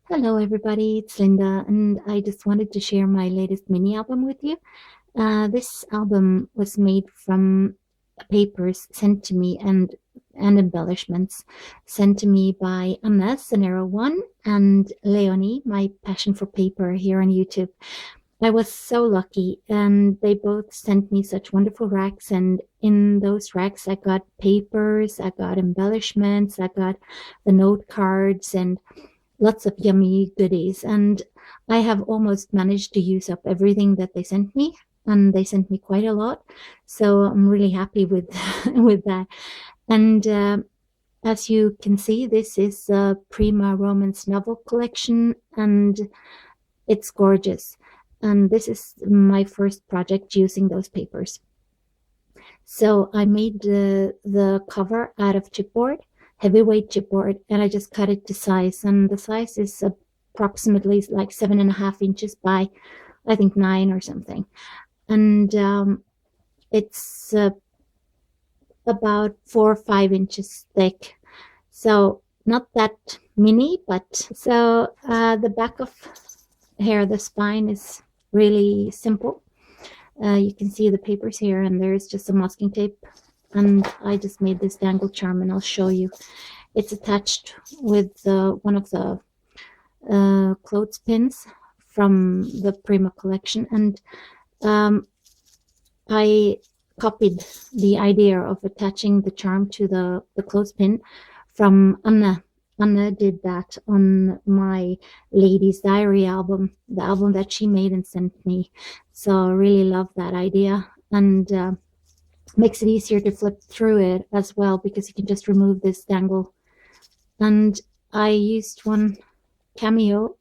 Hello, everybody. It's Linda, and I just wanted to share my latest mini album with you. This album was made from papers sent to me and embellishments sent to me by Anne, One, and Leonie, my passion for paper here on YouTube. I was so lucky, and they both sent me such wonderful racks. And in those racks, I got papers, I got embellishments, I got the note cards, and lots of yummy goodies. And I have almost managed to use up everything that they sent me, and they sent me quite a lot. So I'm really happy with with that. And as you can see, this is a Prima Romance Novel collection, and it's gorgeous. And this is my first project using those papers. So I made the cover out of chipboard, heavyweight chipboard, and I just cut it to size. And the size is approximately like 7.5 inches by, I think, 9 or something. And it's about 4 or 5 inches thick. So not that mini, but so the back of here, the spine is really simple. You can see the papers here, and there's just some masking tape. And I just made this dangle charm, and I'll show you. It's attached with one of the clothespins from the Prima collection. And I copied the idea of attaching the charm to the clothespin from Anne. Anne did that on my Lady's Diary album, the album that she made and sent me. So I really love that idea, and makes it easier to flip through it as well, because you can just remove this dangle. And I used one cameo,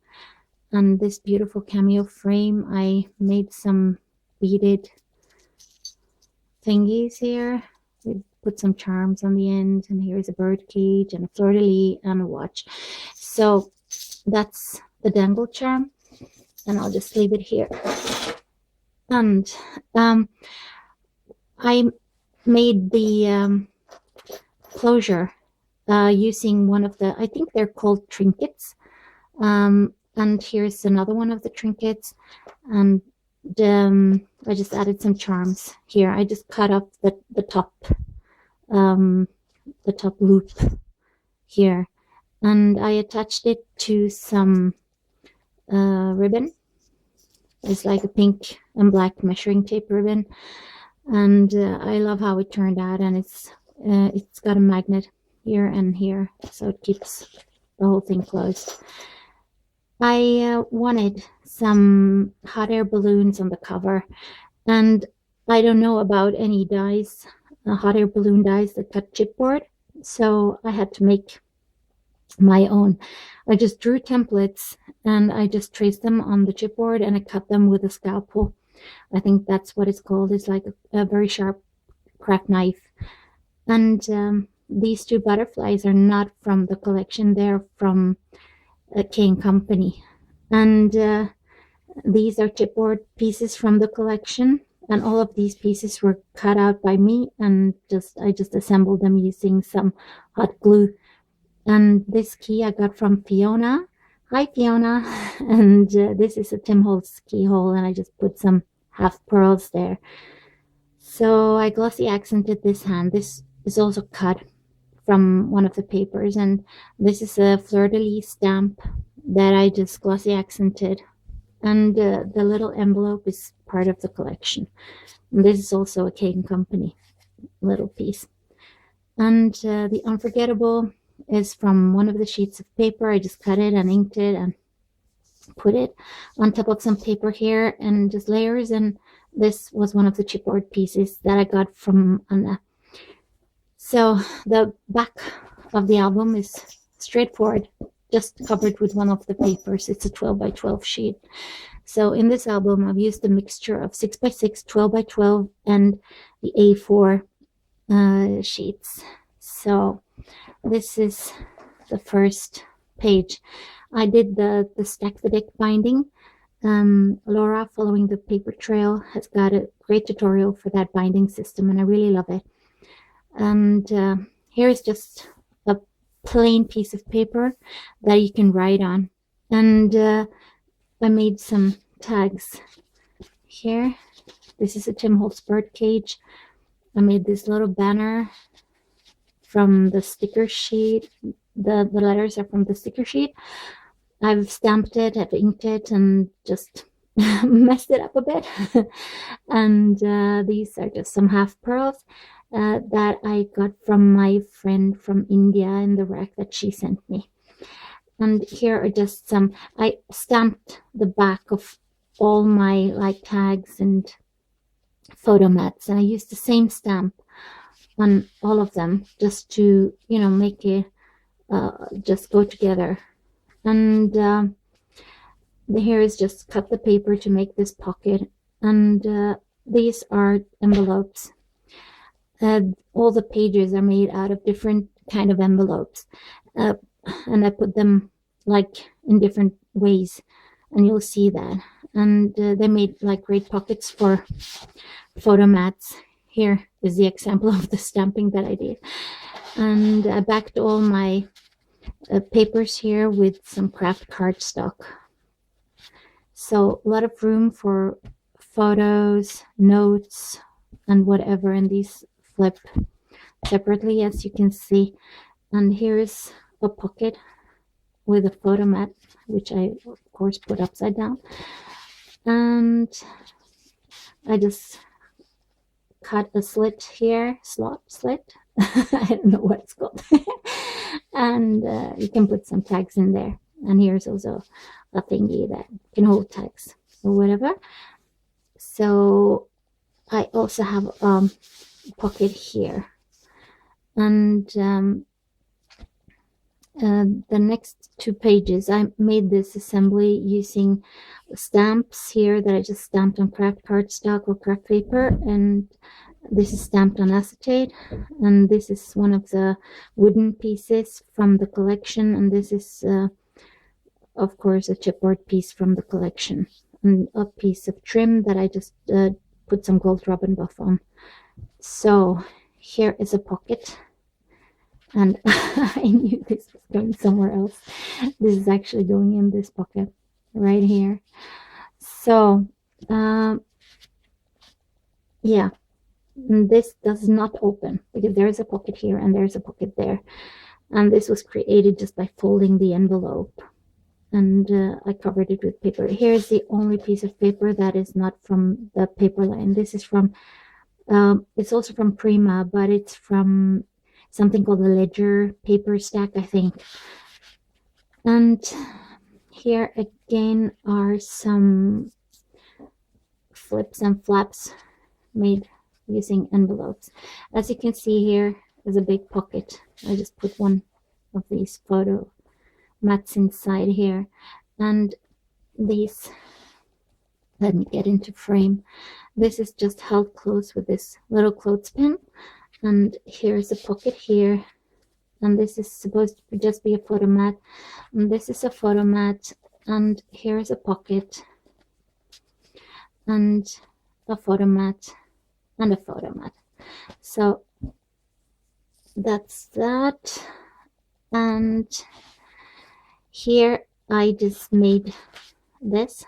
and this beautiful cameo frame. I made some beaded thingies here. We put some charms on the end, and here's a bird cage and a fleur-de-lis and a watch. So that's the dangle charm, and I'll just leave it here. And I made the closure using one of the, I think they're called trinkets. And here's another one of the trinkets. And I just added some charms here. I just cut up the top loop here, and I attached it to some ribbon. It's like a pink and black measuring tape ribbon, and I love how it turned out. And it's got a magnet here and here, so it keeps the whole thing closed. I wanted some hot air balloons on the cover, and I don't know about any dies, hot air balloon dies that cut chipboard, so I had to make my own. I just drew templates, and I just traced them on the chipboard, and I cut them with a scalpel. I think that's what it's called. It's like a very sharp craft knife. And these two butterflies are not from the collection. They're from a K & Company. And these are chipboard pieces from the collection. And all of these pieces were cut out by me, and I just assembled them using some hot glue. And this key I got from Fiona. Hi, Fiona. And this is a Tim Holtz keyhole, and I just put some half pearls there. So I glossy accented this hand. This is also cut from one of the papers, and this is a fleur-de-lis stamp that I just glossy accented. And the little envelope is part of the collection. And this is also a K & Company little piece. And the unforgettable is from one of the sheets of paper. I just cut it and inked it and put it on top of some paper here, and just layers. And this was one of the chipboard pieces that I got from Anne. So the back of the album is straightforward, just covered with one of the papers. It's a 12 by 12 sheet. So in this album, I've used a mixture of 6 by 6, 12 by 12, and the A4 sheets. So this is the first page. I did the stack the deck binding. Laura, following the paper trail, has got a great tutorial for that binding system, and I really love it. And here's just a plain piece of paper that you can write on. And I made some tags here. This is a Tim Holtz bird cage. I made this little banner from the sticker sheet. The letters are from the sticker sheet. I've stamped it, I've inked it, and just messed it up a bit. And these are just some half pearls that I got from my friend from India in the rack that she sent me. And here are just some, I stamped the back of all my like tags and photo mats, and I used the same stamp on all of them just to, you know, make it just go together. And here is just cut the paper to make this pocket. And these are envelopes. All the pages are made out of different kind of envelopes. And I put them like in different ways, and you'll see that. And they made like great pockets for photo mats. Here is the example of the stamping that I did. And I backed all my papers here with some craft cardstock. So a lot of room for photos, notes, and whatever, and these flip separately, as you can see. And here is a pocket with a photo mat, which I of course put upside down. And I just cut a slit here, slot slit. I don't know what it's called. And you can put some tags in there. And here's also a thingy that can hold tags or whatever. So I also have a pocket here. And the next 2 pages, I made this assembly using stamps here that I just stamped on craft cardstock or craft paper, and this is stamped on acetate, and this is one of the wooden pieces from the collection, and this is of course a chipboard piece from the collection, and a piece of trim that I just put some gold robin buff on. So here is a pocket. And I knew this was going somewhere else. This is actually going in this pocket right here. So, yeah, and this does not open because there's a pocket here and there's a pocket there. And this was created just by folding the envelope. And I covered it with paper. Here's the only piece of paper that is not from the paper line. This is from, it's also from Prima, but it's from something called a ledger paper stack, I think. And here again are some flips and flaps made using envelopes. As you can see, here is a big pocket. I just put one of these photo mats inside here, and these, let me get into frame. This is just held close with this little clothespin. And here's a pocket here, and this is supposed to just be a photo mat, and this is a photo mat, and here's a pocket, and a photo mat, and a photo mat. So that's that. And here I just made this,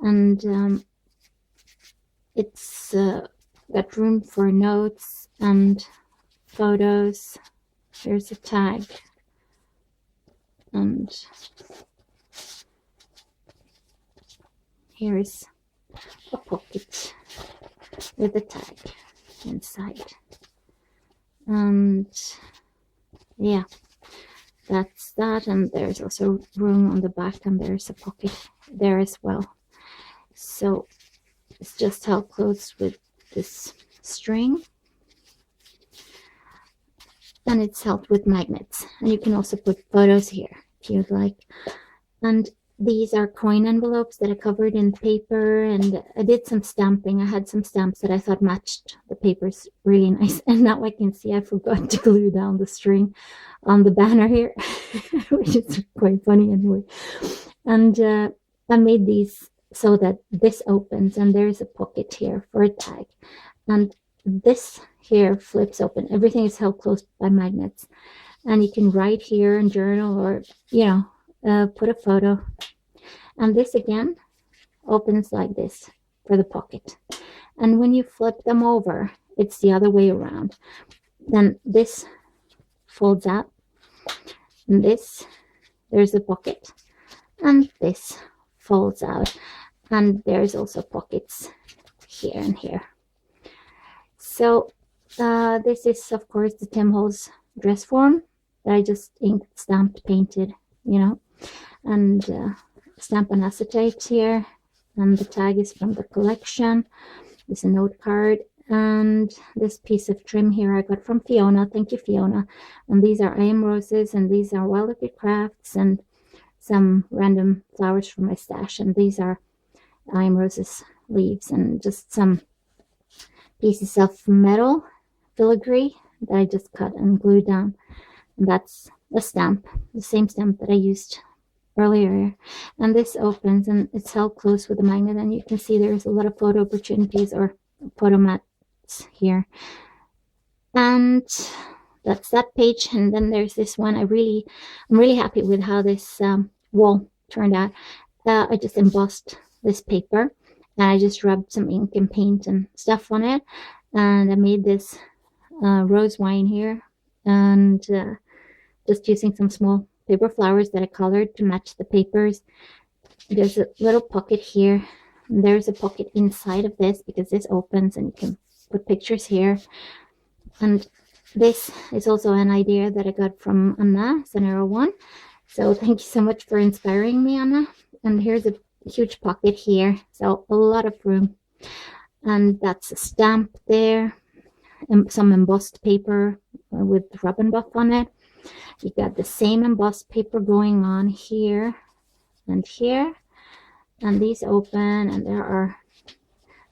and it's got room for notes and photos. Here's a tag, and here's a pocket with a tag inside. And yeah, that's that. And there's also room on the back, and there's a pocket there as well. So it's just held close with this string, and it's held with magnets, and you can also put photos here if you'd like. And these are coin envelopes that I covered in paper, and I did some stamping. I had some stamps that I thought matched the papers really nice, and now I can see I forgot to glue down the string on the banner here, which is quite funny anyway. And I made these so that this opens, and there's a pocket here for a tag, and this here flips open. Everything is held closed by magnets, and you can write here and journal, or you know, put a photo. And this again opens like this for the pocket. And when you flip them over, it's the other way around. Then this folds out, and this, there's the pocket, and this folds out, and there's also pockets here and here. So this is of course the Tim Holtz dress form that I just inked, stamped, painted, you know, and stamp on acetate here, and the tag is from the collection. There's a note card, and this piece of trim here I got from Fiona. Thank you, Fiona. And these are I Am Roses, and these are Wild Orchid Crafts, and some random flowers from my stash. And these are I Am Roses leaves, and just some pieces of metal filigree that I just cut and glued down. And that's a stamp, the same stamp that I used earlier. And this opens, and it's held close with a magnet, and you can see there's a lot of photo opportunities or photo mats here. And that's that page. And then there's this one. I'm really happy with how this wall turned out. I just embossed this paper, and I just rubbed some ink and paint and stuff on it, and I made this rose wine here, and just using some small paper flowers that I colored to match the papers. There's a little pocket here, and there's a pocket inside of this because this opens and you can put pictures here. And this is also an idea that I got from Anna Zanero One, so thank you so much for inspiring me, Anna. And here's a huge pocket here, so a lot of room. And that's a stamp there, and some embossed paper with rub and buff on it. You got the same embossed paper going on here and here, and these open, and there are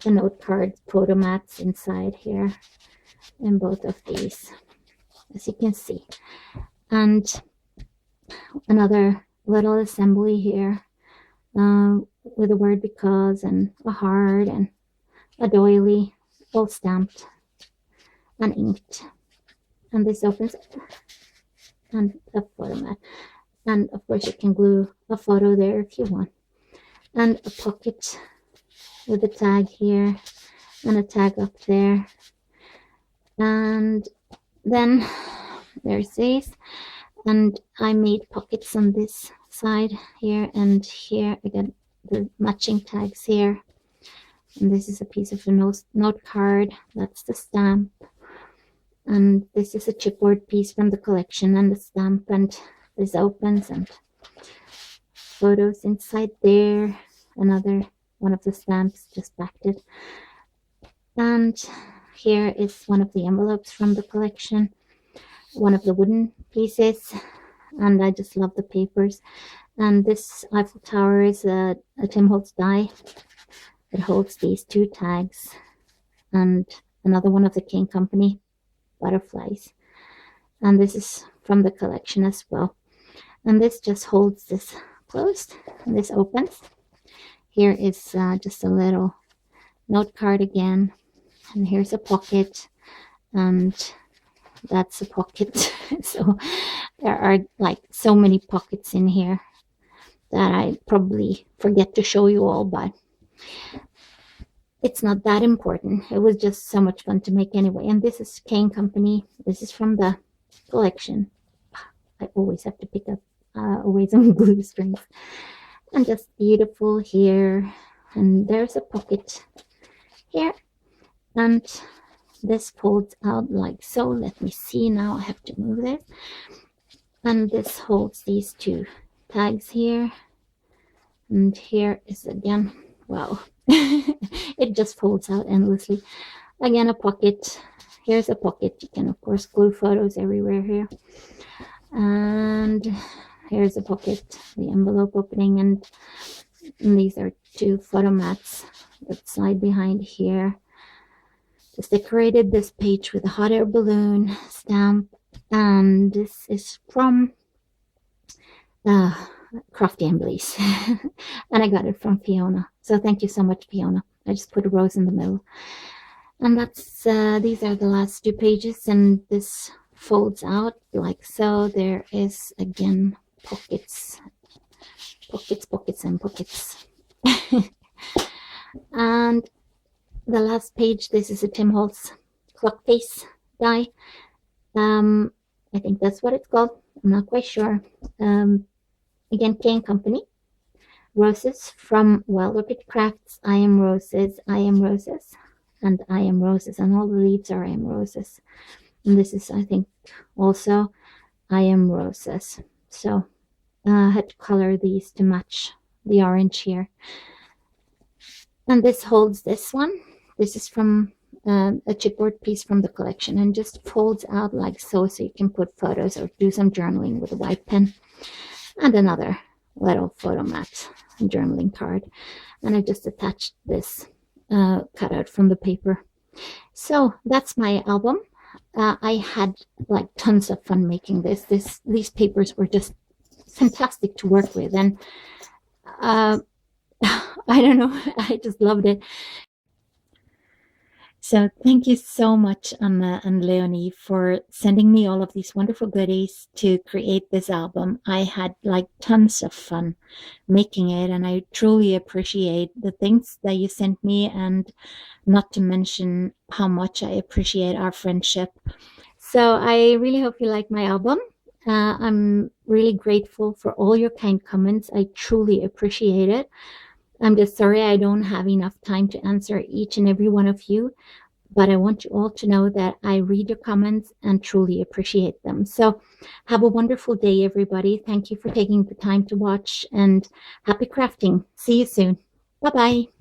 the note card photo mats inside here in both of these, as you can see. And another little assembly here with a word because, and a heart, and a doily, all stamped and inked. And this opens and a photo mat, and of course you can glue a photo there if you want. And a pocket with a tag here and a tag up there. And then there's this, and I made pockets on this side here and here. I got the matching tags here, and this is a piece of a note card. That's the stamp, and this is a chipboard piece from the collection, and the stamp, and this opens, and photos inside there. Another one of the stamps, just backed it. And here is one of the envelopes from the collection, one of the wooden pieces, and I just love the papers. And this Eiffel Tower is a Tim Holtz die. It holds these two tags, and another one of the King Company butterflies. And this is from the collection as well. And this just holds this closed, and this opens. Here is just a little note card again, and here's a pocket, and that's a pocket. So there are like so many pockets in here that I probably forget to show you all, but it's not that important. It was just so much fun to make anyway. And this is Kane Company. This is from the collection. I always have to pick up away some glue strings. And just beautiful here. And there's a pocket here. And this folds out like so. Let me see now. I have to move this. And this holds these two tags here. And here is again, wow. It just folds out endlessly. Again, a pocket. Here's a pocket. You can of course glue photos everywhere here. And here's a pocket, the envelope opening, and these are two photo mats that slide behind here. Just decorated this page with a hot air balloon stamp, and this is from Crafty and Blaze. And I got it from Fiona, so thank you so much, Fiona. I just put a rose in the middle. And that's these are the last two pages, and this folds out like so. There is again pockets pockets, pockets, and pockets. And the last page, this is a Tim Holtz clock face die. I think that's what it's called. I'm not quite sure. Again, K & Company. Roses from Wild Orchid Crafts. I am roses, I am roses, and I am roses, and all the leaves are I am roses. And this is, I think, also I am roses. So I had to color these to match the orange here. And this holds this one. This is from a chipboard piece from the collection, and just folds out like so you can put photos or do some journaling with a white pen. And another little photo mat journaling card. And I just attached this cutout from the paper. So that's my album. I had like tons of fun making this. These papers were just fantastic to work with, and I don't know, I just loved it. So thank you so much, Anna and Leonie, for sending me all of these wonderful goodies to create this album. I had like tons of fun making it, and I truly appreciate the things that you sent me, and not to mention how much I appreciate our friendship. So I really hope you like my album. I'm really grateful for all your kind comments. I truly appreciate it. I'm just sorry I don't have enough time to answer each and every one of you, but I want you all to know that I read your comments and truly appreciate them. So have a wonderful day, everybody. Thank you for taking the time to watch, and happy crafting. See you soon. Bye-bye.